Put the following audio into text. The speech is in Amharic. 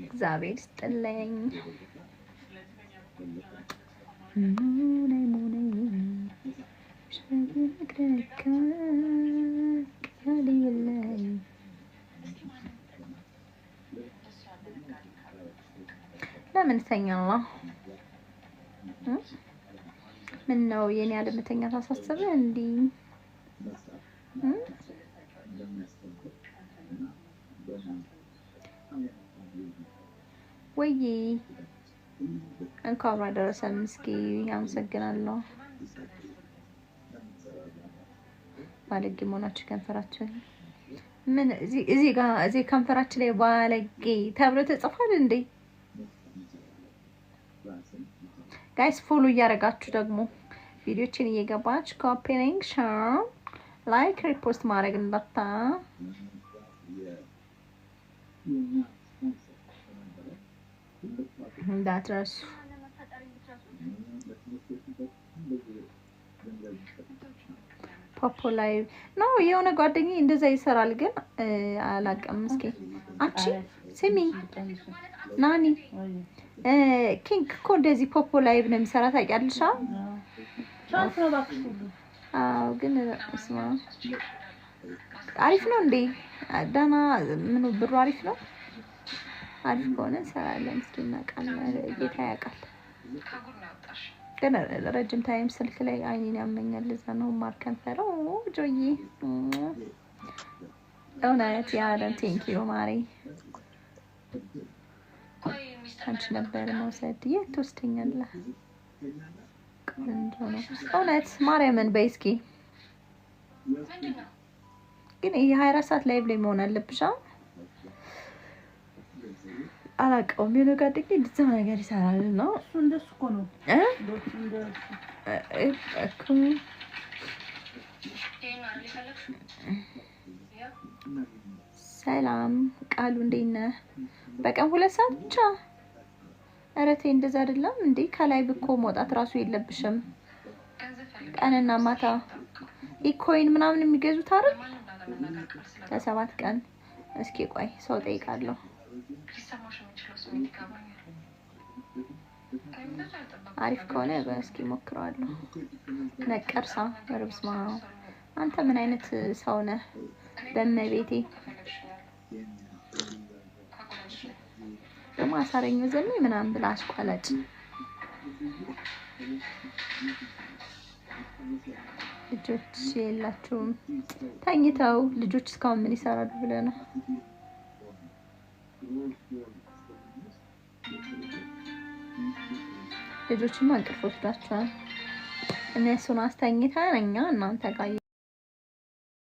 እግዚአብሔር ይስጥልኝ። ለምን ተኛላ? ምን ነው የኔ አለመተኛ ታሳሰበ እንዴ? ወይ እንኳን አደረሰን። እስኪ አመሰግናለሁ። ባለጌ መሆናችሁ ከንፈራችን ምን እዚህ ከንፈራችን ላይ ባለጌ ተብሎ ተጽፏል እንዴ? ጋይስ ፎሎ እያደረጋችሁ ደግሞ ቪዲዮችን እየገባችሁ ኮፒ ሊንክ፣ ሼር፣ ላይክ፣ ሪፖስት ማድረግ እንዳትረሱ። ፖፖ ላይቭ ነው የሆነ ጓደኛዬ እንደዛ ይሰራል፣ ግን አላውቅም። እስኪ አንቺ ስሚ ናኒ ኪንግ እኮ እንደዚህ ፖፖ ላይቭ ነው የሚሰራ ታውቂያለሽ? አዎ፣ ግን እስማ አሪፍ ነው እንዴ? ደህና ምኑ ብሩ አሪፍ ነው? አሪፍ ከሆነ እንሰራለን። እስኪ እናውቃለን፣ ጌታ ያውቃል። ግን ረጅም ታይም ስልክ ላይ አይኔን ያመኛል። ለዛ ነው ማርከንፈረው ጆዬ እውነት ያለን ቴንኪዩ ማሪ። አንቺ ነበር መውሰድ የት ትወስደኛለህ? ቆንጆ ነው እውነት ማርያምን በይ እስኪ። ግን የ24 ሰዓት ላይቭ ላይ መሆን አለብሽ። አላውቀውም። የሆነ ጓደኛዬ እንደዛ ነገር ይሰራል ነው እንደሱ እኮ ነው ሰላም ቃሉ እንዴት ነህ? በቀን 2 ሰዓት ብቻ? ኧረ ተይ እንደዛ አይደለም እንዴ? ከላይ ብኮ መውጣት ራሱ የለብሽም። ቀንና ማታ ኢኮይን ምናምን የሚገዙት አይደል? ለ7 ቀን። እስኪ ቆይ ሰው ጠይቃለሁ። አሪፍ ከሆነ እስኪ ሞክረዋለሁ። ነቀርሳ ወርብስማ አንተ ምን አይነት ሰው ነህ? በመቤቴ በማሳረኝ ዘመን ምናምን ብላ አስቋላጭ ልጆች የላችሁም? ተኝተው ልጆች እስካሁን ምን ይሰራሉ ብለህ ነው? ልጆችማ እንቅልፍ ወስዷቸዋል። እነሱን አስተኝተን እኛ እናንተ ጋር